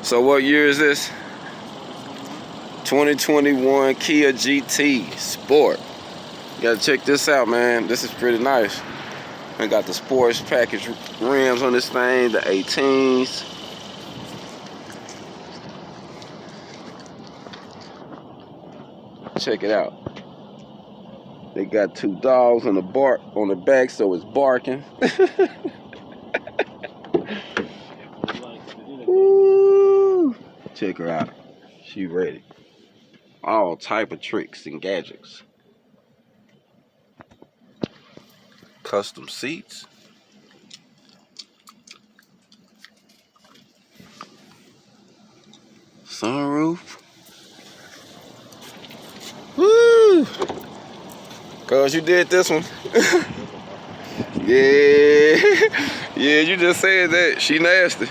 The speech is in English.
So what year is this? 2021 Kia GT Sport. You gotta check this out, man. This is pretty nice. I got the sports package rims on this thing, the 18s. Check it out. They got two dogs on the back, so it's barking. Woo. Check her out. She ready. All type of tricks and gadgets. Custom seats. Sunroof. Woo! Cause you did this one. Yeah. Yeah, you just said that. She nasty.